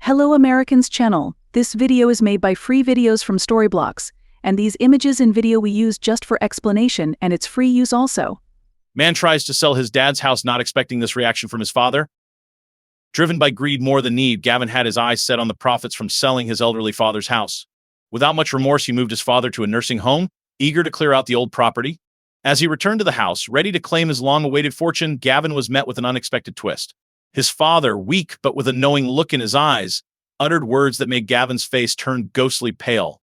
Hello Americans channel. This video is made by free videos from Storyblocks, and these images and video we use just for explanation, and it's free use also. Man tries to sell his dad's house, not expecting this reaction from his father. Driven by greed more than need, Gavin had his eyes set on the profits from selling his elderly father's house. Without much remorse, he moved his father to a nursing home, eager to clear out the old property. As he returned to the house, ready to claim his long-awaited fortune, Gavin was met with an unexpected twist. His father, weak but with a knowing look in his eyes, uttered words that made Gavin's face turn ghostly pale.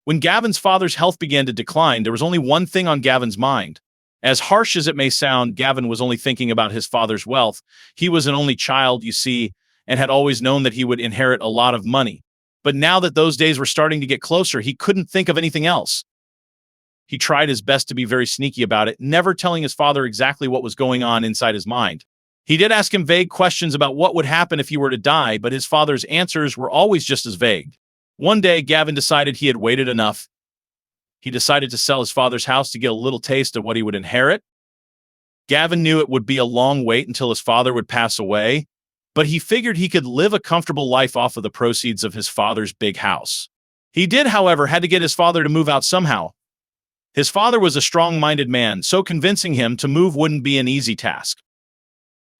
When Gavin's father's health began to decline, there was only one thing on Gavin's mind. As harsh as it may sound, Gavin was only thinking about his father's wealth. He was an only child, you see, and had always known that he would inherit a lot of money. But now that those days were starting to get closer, he couldn't think of anything else. He tried his best to be very sneaky about it, never telling his father exactly what was going on inside his mind. He did ask him vague questions about what would happen if he were to die, but his father's answers were always just as vague. One day, Gavin decided he had waited enough. He decided to sell his father's house to get a little taste of what he would inherit. Gavin knew it would be a long wait until his father would pass away, but he figured he could live a comfortable life off of the proceeds of his father's big house. He did, however, had to get his father to move out somehow. His father was a strong-minded man, so convincing him to move wouldn't be an easy task.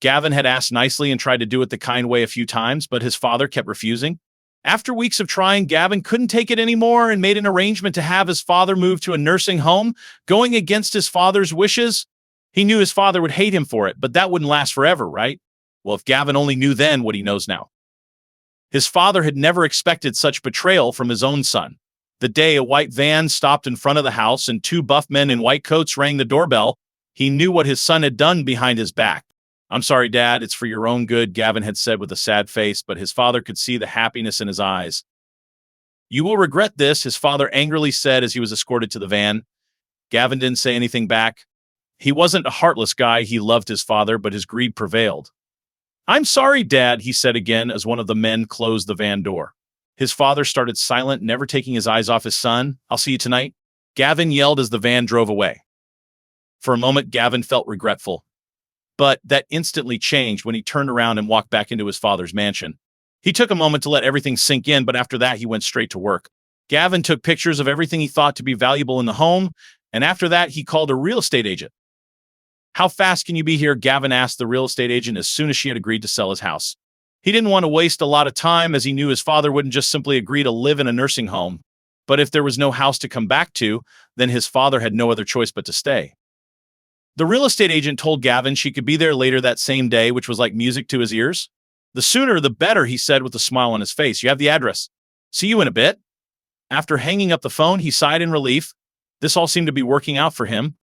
Gavin had asked nicely and tried to do it the kind way a few times, but his father kept refusing. After weeks of trying, Gavin couldn't take it anymore and made an arrangement to have his father move to a nursing home, going against his father's wishes. He knew his father would hate him for it, but that wouldn't last forever, right? Well, if Gavin only knew then what he knows now. His father had never expected such betrayal from his own son. The day a white van stopped in front of the house and two buff men in white coats rang the doorbell, he knew what his son had done behind his back. "I'm sorry, Dad, it's for your own good," Gavin had said with a sad face, but his father could see the happiness in his eyes. "You will regret this," his father angrily said as he was escorted to the van. Gavin didn't say anything back. He wasn't a heartless guy, he loved his father, but his greed prevailed. "I'm sorry, Dad," he said again as one of the men closed the van door. His father started silent, never taking his eyes off his son. "I'll see you tonight," Gavin yelled as the van drove away. For a moment, Gavin felt regretful. But that instantly changed when he turned around and walked back into his father's mansion. He took a moment to let everything sink in, but after that, he went straight to work. Gavin took pictures of everything he thought to be valuable in the home, and after that, he called a real estate agent. "How fast can you be here?" Gavin asked the real estate agent as soon as she had agreed to sell his house. He didn't want to waste a lot of time, as he knew his father wouldn't just simply agree to live in a nursing home. But if there was no house to come back to, then his father had no other choice but to stay. The real estate agent told Gavin she could be there later that same day, which was like music to his ears. "The sooner, the better," he said with a smile on his face. "You have the address. See you in a bit." After hanging up the phone, he sighed in relief. This all seemed to be working out for him.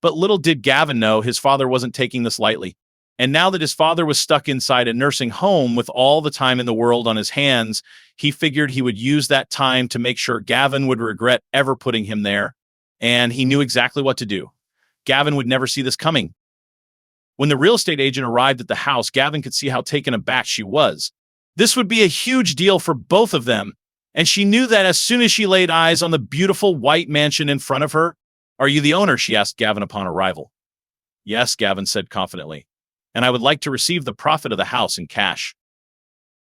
But little did Gavin know his father wasn't taking this lightly. And now that his father was stuck inside a nursing home with all the time in the world on his hands, he figured he would use that time to make sure Gavin would regret ever putting him there. And he knew exactly what to do. Gavin would never see this coming. When the real estate agent arrived at the house, Gavin could see how taken aback she was. This would be a huge deal for both of them, and she knew that as soon as she laid eyes on the beautiful white mansion in front of her. "Are you the owner?" she asked Gavin upon arrival. "Yes," Gavin said confidently, "and I would like to receive the profit of the house in cash."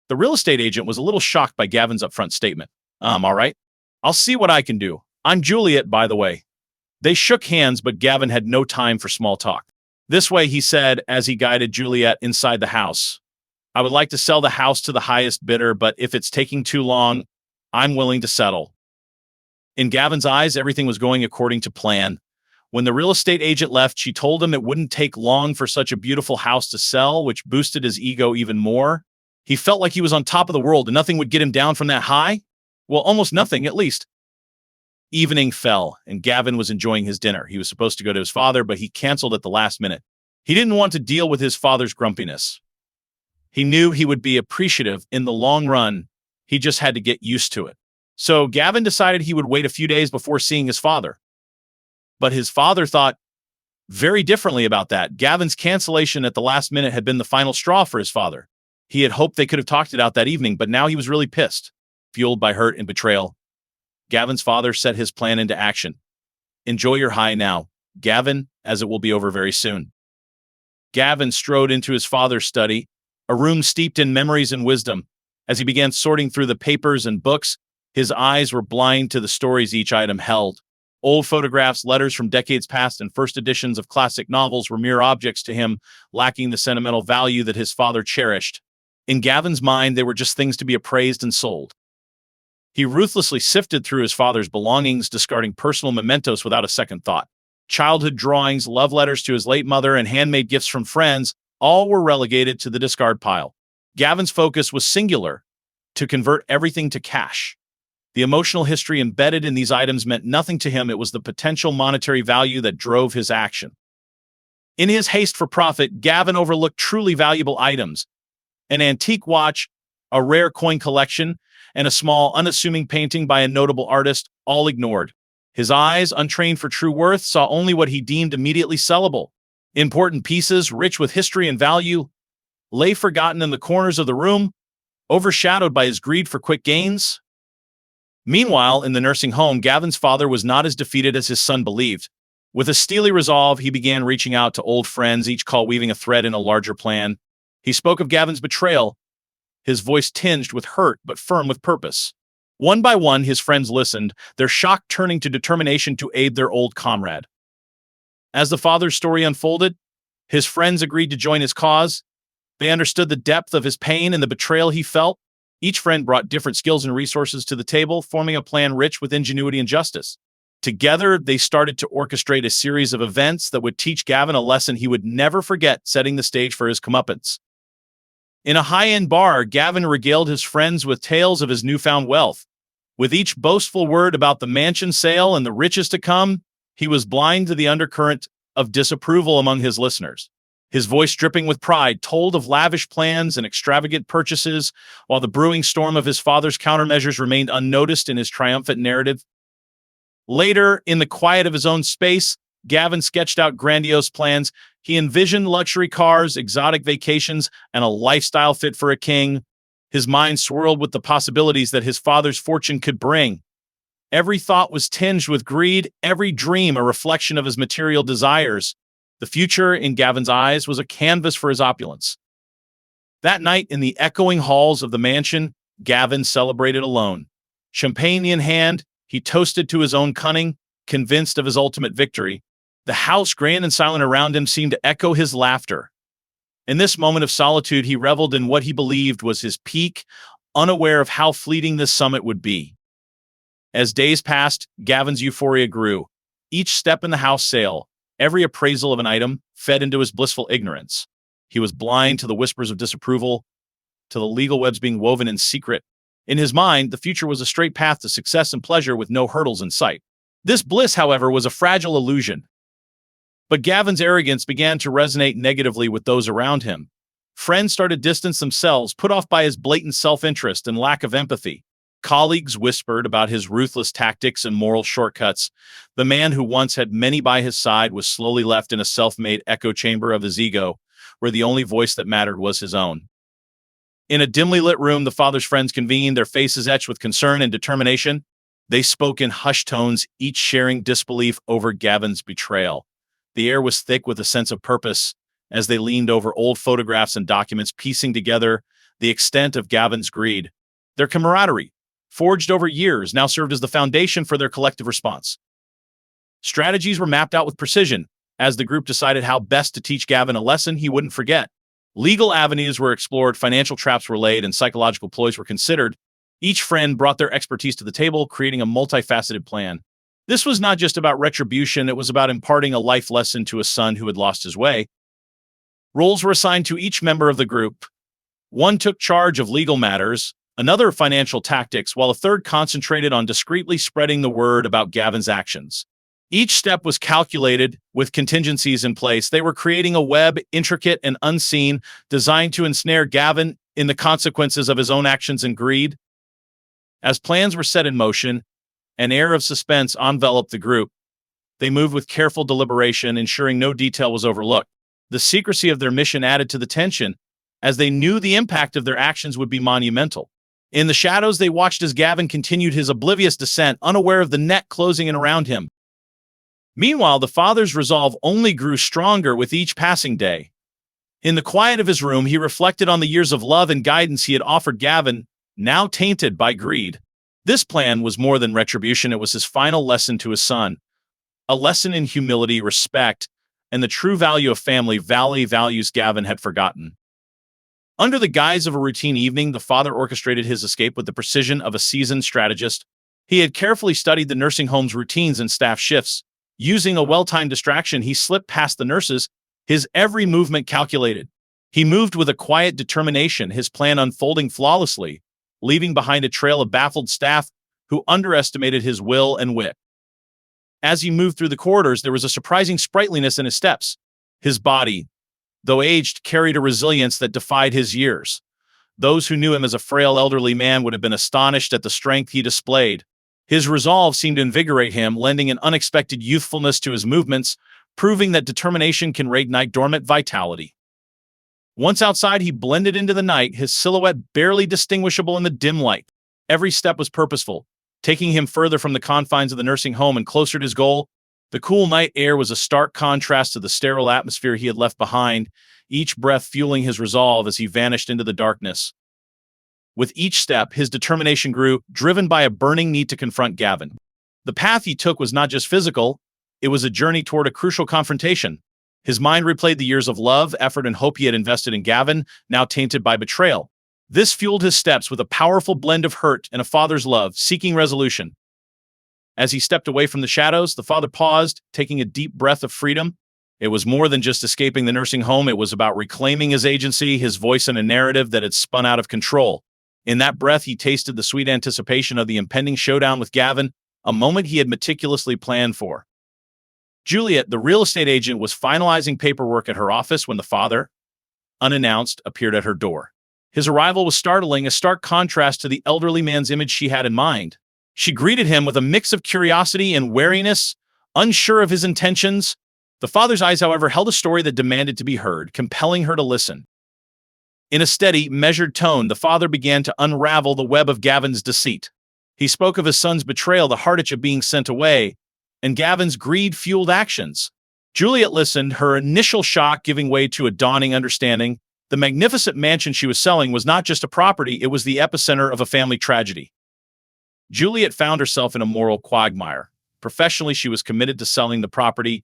The real estate agent was a little shocked by Gavin's upfront statement. All right. I'll see what I can do. I'm Juliet, by the way." They shook hands, but Gavin had no time for small talk. "This way," he said as he guided Juliet inside the house. "I would like to sell the house to the highest bidder, but if it's taking too long, I'm willing to settle." In Gavin's eyes, everything was going according to plan. When the real estate agent left, she told him it wouldn't take long for such a beautiful house to sell, which boosted his ego even more. He felt like he was on top of the world and nothing would get him down from that high. Well, almost nothing, at least. Evening fell, and Gavin was enjoying his dinner. He was supposed to go to his father, but he canceled at the last minute. He didn't want to deal with his father's grumpiness. He knew he would be appreciative in the long run. He just had to get used to it. So Gavin decided he would wait a few days before seeing his father. But his father thought very differently about that. Gavin's cancellation at the last minute had been the final straw for his father. He had hoped they could have talked it out that evening, but now he was really pissed, fueled by hurt and betrayal. Gavin's father set his plan into action. "Enjoy your high now, Gavin, as it will be over very soon." Gavin strode into his father's study. a room steeped in memories and wisdom. As he began sorting through the papers and books, his eyes were blind to the stories each item held. Old photographs, letters from decades past, and first editions of classic novels were mere objects to him, lacking the sentimental value that his father cherished. In Gavin's mind, they were just things to be appraised and sold. He ruthlessly sifted through his father's belongings, discarding personal mementos without a second thought. Childhood drawings, love letters to his late mother, and handmade gifts from friends all were relegated to the discard pile. Gavin's focus was singular: to convert everything to cash. The emotional history embedded in these items meant nothing to him. It was the potential monetary value that drove his action. In his haste for profit, Gavin overlooked truly valuable items: an antique watch, a rare coin collection, and a small, unassuming painting by a notable artist, all ignored. His eyes, untrained for true worth, saw only what he deemed immediately sellable. Important pieces, rich with history and value, lay forgotten in the corners of the room, overshadowed by his greed for quick gains. Meanwhile, in the nursing home, Gavin's father was not as defeated as his son believed. With a steely resolve, he began reaching out to old friends, each call weaving a thread in a larger plan. He spoke of Gavin's betrayal, his voice tinged with hurt but firm with purpose. One by one, his friends listened, their shock turning to determination to aid their old comrade. As the father's story unfolded, his friends agreed to join his cause. They understood the depth of his pain and the betrayal he felt. Each friend brought different skills and resources to the table, forming a plan rich with ingenuity and justice. Together, they started to orchestrate a series of events that would teach Gavin a lesson he would never forget, setting the stage for his comeuppance. In a high-end bar, Gavin regaled his friends with tales of his newfound wealth. With each boastful word about the mansion sale and the riches to come, he was blind to the undercurrent of disapproval among his listeners. His voice, dripping with pride, told of lavish plans and extravagant purchases, while the brewing storm of his father's countermeasures remained unnoticed in his triumphant narrative. Later, in the quiet of his own space, Gavin sketched out grandiose plans. He envisioned luxury cars, exotic vacations, and a lifestyle fit for a king. His mind swirled with the possibilities that his father's fortune could bring. Every thought was tinged with greed, every dream a reflection of his material desires. The future, in Gavin's eyes, was a canvas for his opulence. That night, in the echoing halls of the mansion, Gavin celebrated alone. Champagne in hand, he toasted to his own cunning, convinced of his ultimate victory. The house, grand and silent around him, seemed to echo his laughter. In this moment of solitude, he reveled in what he believed was his peak, unaware of how fleeting this summit would be. As days passed, Gavin's euphoria grew. Each step in the house sale, every appraisal of an item, fed into his blissful ignorance. He was blind to the whispers of disapproval, to the legal webs being woven in secret. In his mind, the future was a straight path to success and pleasure with no hurdles in sight. This bliss, however, was a fragile illusion. But Gavin's arrogance began to resonate negatively with those around him. Friends started to distance themselves, put off by his blatant self-interest and lack of empathy. Colleagues whispered about his ruthless tactics and moral shortcuts. The man who once had many by his side was slowly left in a self-made echo chamber of his ego, where the only voice that mattered was his own. In a dimly lit room, the father's friends convened, their faces etched with concern and determination. They spoke in hushed tones, each sharing disbelief over Gavin's betrayal. The air was thick with a sense of purpose as they leaned over old photographs and documents, piecing together the extent of Gavin's greed. Their camaraderie, forged over years, now served as the foundation for their collective response. Strategies were mapped out with precision as the group decided how best to teach Gavin a lesson he wouldn't forget. Legal avenues were explored, financial traps were laid, and psychological ploys were considered. Each friend brought their expertise to the table, creating a multifaceted plan. This was not just about retribution, it was about imparting a life lesson to a son who had lost his way. Roles were assigned to each member of the group. One took charge of legal matters, another financial tactics, while a third concentrated on discreetly spreading the word about Gavin's actions. Each step was calculated with contingencies in place. They were creating a web, intricate and unseen, designed to ensnare Gavin in the consequences of his own actions and greed. As plans were set in motion, an air of suspense enveloped the group. They moved with careful deliberation, ensuring no detail was overlooked. The secrecy of their mission added to the tension, as they knew the impact of their actions would be monumental. In the shadows, they watched as Gavin continued his oblivious descent, unaware of the net closing in around him. Meanwhile, the father's resolve only grew stronger with each passing day. In the quiet of his room, he reflected on the years of love and guidance he had offered Gavin, now tainted by greed. This plan was more than retribution. It was his final lesson to his son, a lesson in humility, respect, and the true value of family, values Gavin had forgotten. Under the guise of a routine evening, the father orchestrated his escape with the precision of a seasoned strategist. He had carefully studied the nursing home's routines and staff shifts. Using a well-timed distraction, he slipped past the nurses, his every movement calculated. He moved with a quiet determination, his plan unfolding flawlessly, leaving behind a trail of baffled staff who underestimated his will and wit. As he moved through the corridors, there was a surprising sprightliness in his steps. His body, though aged, carried a resilience that defied his years. Those who knew him as a frail elderly man would have been astonished at the strength he displayed. His resolve seemed to invigorate him, lending an unexpected youthfulness to his movements, proving that determination can reignite dormant vitality. Once outside, he blended into the night, his silhouette barely distinguishable in the dim light. Every step was purposeful, taking him further from the confines of the nursing home and closer to his goal. The cool night air was a stark contrast to the sterile atmosphere he had left behind, each breath fueling his resolve as he vanished into the darkness. With each step, his determination grew, driven by a burning need to confront Gavin. The path he took was not just physical, it was a journey toward a crucial confrontation. His mind replayed the years of love, effort, and hope he had invested in Gavin, now tainted by betrayal. This fueled his steps with a powerful blend of hurt and a father's love, seeking resolution. As he stepped away from the shadows, the father paused, taking a deep breath of freedom. It was more than just escaping the nursing home. It was about reclaiming his agency, his voice in a narrative that had spun out of control. In that breath, he tasted the sweet anticipation of the impending showdown with Gavin, a moment he had meticulously planned for. Juliet, the real estate agent, was finalizing paperwork at her office when the father, unannounced, appeared at her door. His arrival was startling, a stark contrast to the elderly man's image she had in mind. She greeted him with a mix of curiosity and wariness, unsure of his intentions. The father's eyes, however, held a story that demanded to be heard, compelling her to listen. In a steady, measured tone, the father began to unravel the web of Gavin's deceit. He spoke of his son's betrayal, the heartache of being sent away, and Gavin's greed-fueled actions. Juliet listened, her initial shock giving way to a dawning understanding. The magnificent mansion she was selling was not just a property, it was the epicenter of a family tragedy. Juliet found herself in a moral quagmire. Professionally, she was committed to selling the property,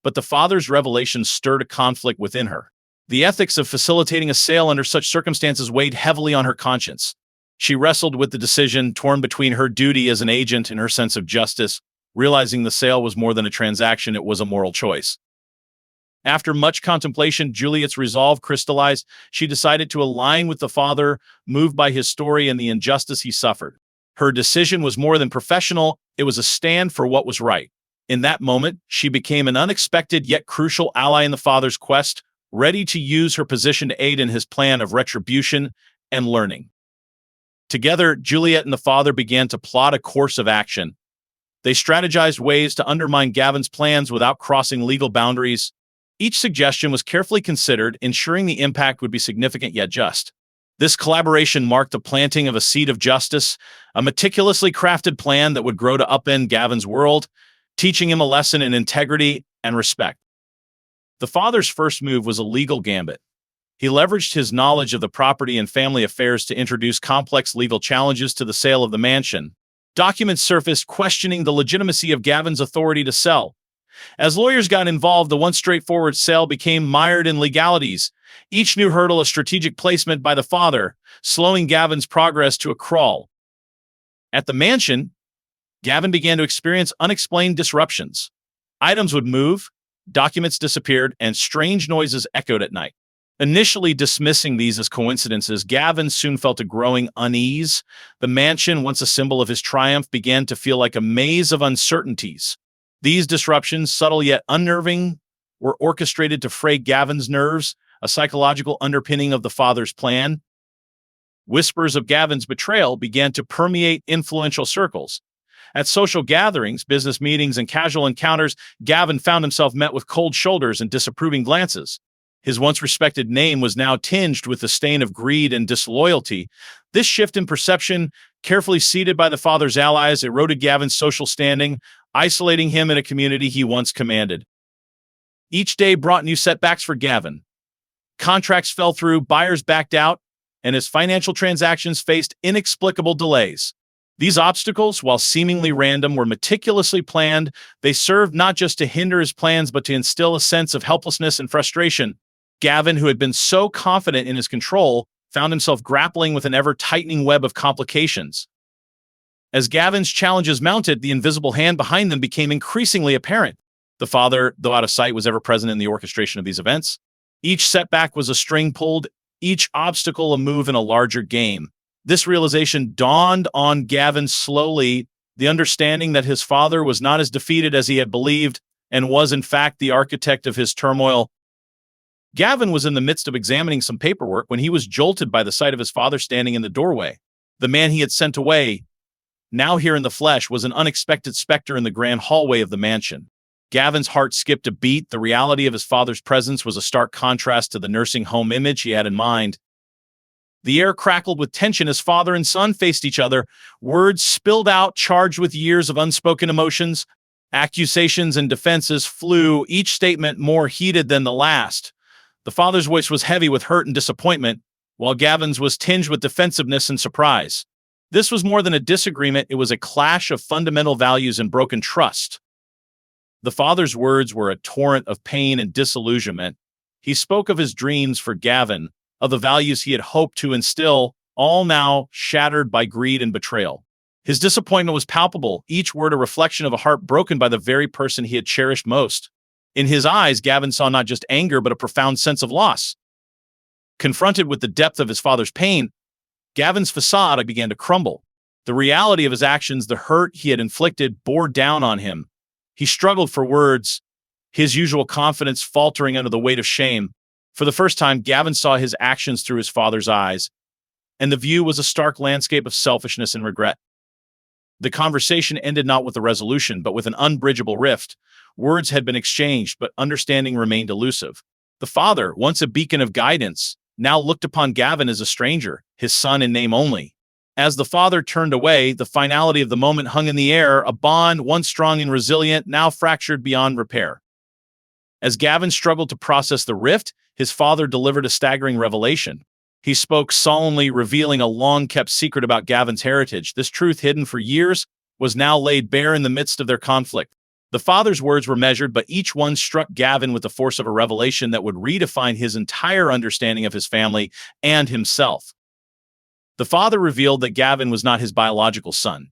but the father's revelations stirred a conflict within her. The ethics of facilitating a sale under such circumstances weighed heavily on her conscience. She wrestled with the decision, torn between her duty as an agent and her sense of justice, realizing the sale was more than a transaction, it was a moral choice. After much contemplation, Juliet's resolve crystallized. She decided to align with the father, moved by his story and the injustice he suffered. Her decision was more than professional, it was a stand for what was right. In that moment, she became an unexpected yet crucial ally in the father's quest, ready to use her position to aid in his plan of retribution and learning. Together, Juliet and the father began to plot a course of action. They strategized ways to undermine Gavin's plans without crossing legal boundaries. Each suggestion was carefully considered, ensuring the impact would be significant yet just. This collaboration marked the planting of a seed of justice, a meticulously crafted plan that would grow to upend Gavin's world, teaching him a lesson in integrity and respect. The father's first move was a legal gambit. He leveraged his knowledge of the property and family affairs to introduce complex legal challenges to the sale of the mansion. Documents surfaced questioning the legitimacy of Gavin's authority to sell. As lawyers got involved, the once straightforward sale became mired in legalities. Each new hurdle a strategic placement by the father, slowing Gavin's progress to a crawl. At the mansion, Gavin began to experience unexplained disruptions. Items would move, documents disappeared, and strange noises echoed at night. Initially dismissing these as coincidences, Gavin soon felt a growing unease. The mansion, once a symbol of his triumph, began to feel like a maze of uncertainties. These disruptions, subtle yet unnerving, were orchestrated to fray Gavin's nerves, a psychological underpinning of the father's plan. Whispers of Gavin's betrayal began to permeate influential circles. At social gatherings, business meetings, and casual encounters, Gavin found himself met with cold shoulders and disapproving glances. His once respected name was now tinged with the stain of greed and disloyalty. This shift in perception, carefully seeded by the father's allies, eroded Gavin's social standing, isolating him in a community he once commanded. Each day brought new setbacks for Gavin. Contracts fell through, buyers backed out, and his financial transactions faced inexplicable delays. These obstacles, while seemingly random, were meticulously planned. They served not just to hinder his plans, but to instill a sense of helplessness and frustration. Gavin, who had been so confident in his control, found himself grappling with an ever-tightening web of complications. As Gavin's challenges mounted, the invisible hand behind them became increasingly apparent. The father, though out of sight, was ever present in the orchestration of these events. Each setback was a string pulled, each obstacle a move in a larger game. This realization dawned on Gavin slowly, the understanding that his father was not as defeated as he had believed and was in fact the architect of his turmoil. Gavin was in the midst of examining some paperwork when he was jolted by the sight of his father standing in the doorway. The man he had sent away, now here in the flesh, was an unexpected specter in the grand hallway of the mansion. Gavin's heart skipped a beat. The reality of his father's presence was a stark contrast to the nursing home image he had in mind. The air crackled with tension as father and son faced each other. Words spilled out, charged with years of unspoken emotions. Accusations and defenses flew, each statement more heated than the last. The father's voice was heavy with hurt and disappointment, while Gavin's was tinged with defensiveness and surprise. This was more than a disagreement, it was a clash of fundamental values and broken trust. The father's words were a torrent of pain and disillusionment. He spoke of his dreams for Gavin, of the values he had hoped to instill, all now shattered by greed and betrayal. His disappointment was palpable, each word a reflection of a heart broken by the very person he had cherished most. In his eyes, Gavin saw not just anger, but a profound sense of loss. Confronted with the depth of his father's pain, Gavin's facade began to crumble. The reality of his actions, the hurt he had inflicted, bore down on him. He struggled for words, his usual confidence faltering under the weight of shame. For the first time, Gavin saw his actions through his father's eyes, and the view was a stark landscape of selfishness and regret. The conversation ended not with a resolution, but with an unbridgeable rift. Words had been exchanged, but understanding remained elusive. The father, once a beacon of guidance, now looked upon Gavin as a stranger, his son in name only. As the father turned away, the finality of the moment hung in the air, a bond once strong and resilient, now fractured beyond repair. As Gavin struggled to process the rift, his father delivered a staggering revelation. He spoke solemnly, revealing a long-kept secret about Gavin's heritage. This truth, hidden for years, was now laid bare in the midst of their conflict. The father's words were measured, but each one struck Gavin with the force of a revelation that would redefine his entire understanding of his family and himself. The father revealed that Gavin was not his biological son.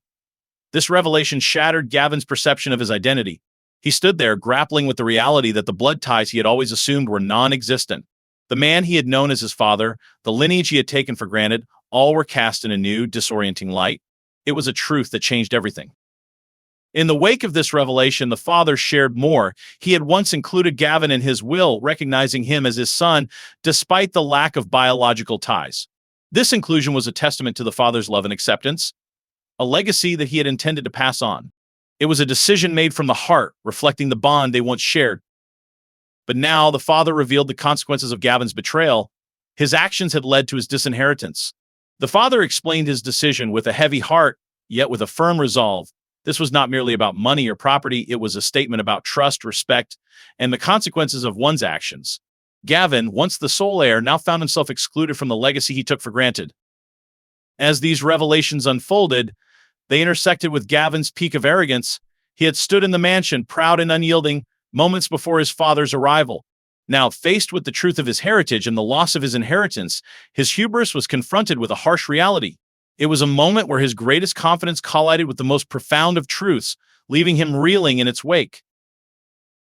This revelation shattered Gavin's perception of his identity. He stood there, grappling with the reality that the blood ties he had always assumed were non-existent. The man he had known as his father, the lineage he had taken for granted, all were cast in a new, disorienting light. It was a truth that changed everything. In the wake of this revelation, the father shared more. He had once included Gavin in his will, recognizing him as his son, despite the lack of biological ties. This inclusion was a testament to the father's love and acceptance, a legacy that he had intended to pass on. It was a decision made from the heart, reflecting the bond they once shared. But now the father revealed the consequences of Gavin's betrayal. His actions had led to his disinheritance. The father explained his decision with a heavy heart, yet with a firm resolve. This was not merely about money or property, it was a statement about trust, respect, and the consequences of one's actions. Gavin, once the sole heir, now found himself excluded from the legacy he took for granted. As these revelations unfolded, they intersected with Gavin's peak of arrogance. He had stood in the mansion, proud and unyielding, moments before his father's arrival. Now, faced with the truth of his heritage and the loss of his inheritance, his hubris was confronted with a harsh reality. It was a moment where his greatest confidence collided with the most profound of truths, leaving him reeling in its wake.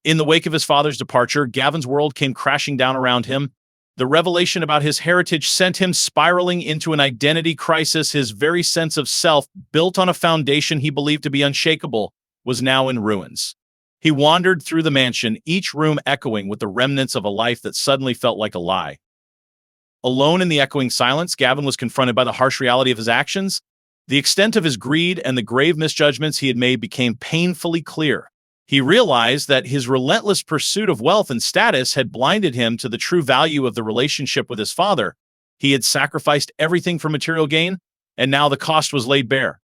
In the wake of his father's departure, Gavin's world came crashing down around him. The revelation about his heritage sent him spiraling into an identity crisis. His very sense of self, built on a foundation he believed to be unshakable, was now in ruins. He wandered through the mansion, each room echoing with the remnants of a life that suddenly felt like a lie. Alone in the echoing silence, Gavin was confronted by the harsh reality of his actions. The extent of his greed and the grave misjudgments he had made became painfully clear. He realized that his relentless pursuit of wealth and status had blinded him to the true value of the relationship with his father. He had sacrificed everything for material gain, and now the cost was laid bare.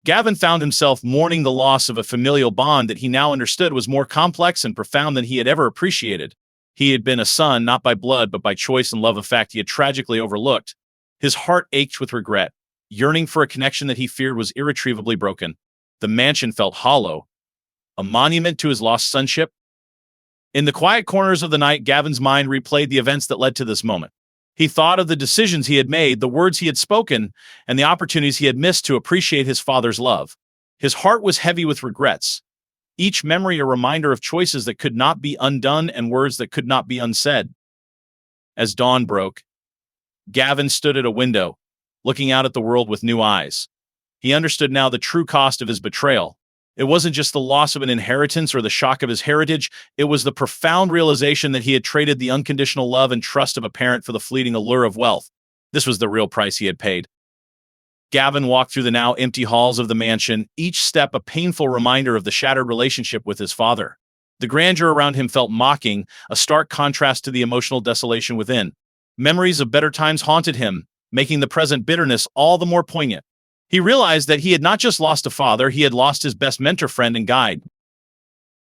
Gavin found himself mourning the loss of a familial bond that he now understood was more complex and profound than he had ever appreciated. He had been a son not by blood but by choice and love, a fact he had tragically overlooked. His heart ached with regret, yearning for a connection that he feared was irretrievably broken. The mansion felt hollow, a monument to his lost sonship. In the quiet corners of the night, Gavin's mind replayed the events that led to this moment. He thought of the decisions he had made, the words he had spoken, and the opportunities he had missed to appreciate his father's love. His heart was heavy with regrets, each memory a reminder of choices that could not be undone and words that could not be unsaid. As dawn broke, Gavin stood at a window, looking out at the world with new eyes. He understood now the true cost of his betrayal. It wasn't just the loss of an inheritance or the shock of his heritage, it was the profound realization that he had traded the unconditional love and trust of a parent for the fleeting allure of wealth. This was the real price he had paid. Gavin walked through the now empty halls of the mansion, each step a painful reminder of the shattered relationship with his father. The grandeur around him felt mocking, a stark contrast to the emotional desolation within. Memories of better times haunted him, making the present bitterness all the more poignant. He realized that he had not just lost a father, he had lost his best mentor, friend, and guide.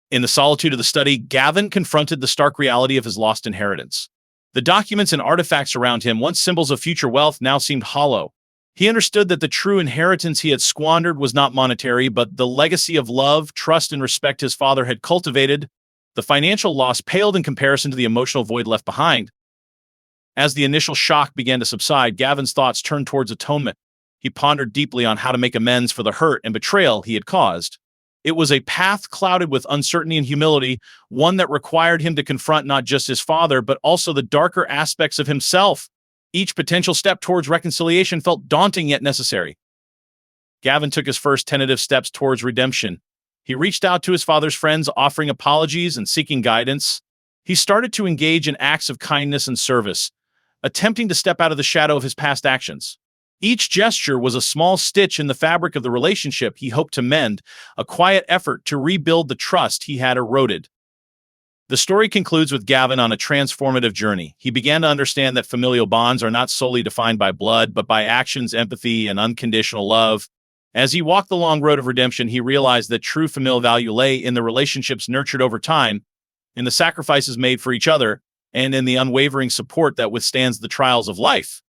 In the solitude of the study, Gavin confronted the stark reality of his lost inheritance. The documents and artifacts around him, once symbols of future wealth, now seemed hollow. He understood that the true inheritance he had squandered was not monetary, but the legacy of love, trust, and respect his father had cultivated. The financial loss paled in comparison to the emotional void left behind. As the initial shock began to subside, Gavin's thoughts turned towards atonement. He pondered deeply on how to make amends for the hurt and betrayal he had caused. It was a path clouded with uncertainty and humility, one that required him to confront not just his father, but also the darker aspects of himself. Each potential step towards reconciliation felt daunting yet necessary. Gavin took his first tentative steps towards redemption. He reached out to his father's friends, offering apologies and seeking guidance. He started to engage in acts of kindness and service, attempting to step out of the shadow of his past actions. Each gesture was a small stitch in the fabric of the relationship he hoped to mend, a quiet effort to rebuild the trust he had eroded. The story concludes with Gavin on a transformative journey. He began to understand that familial bonds are not solely defined by blood, but by actions, empathy, and unconditional love. As he walked the long road of redemption, he realized that true familial value lay in the relationships nurtured over time, in the sacrifices made for each other, and in the unwavering support that withstands the trials of life.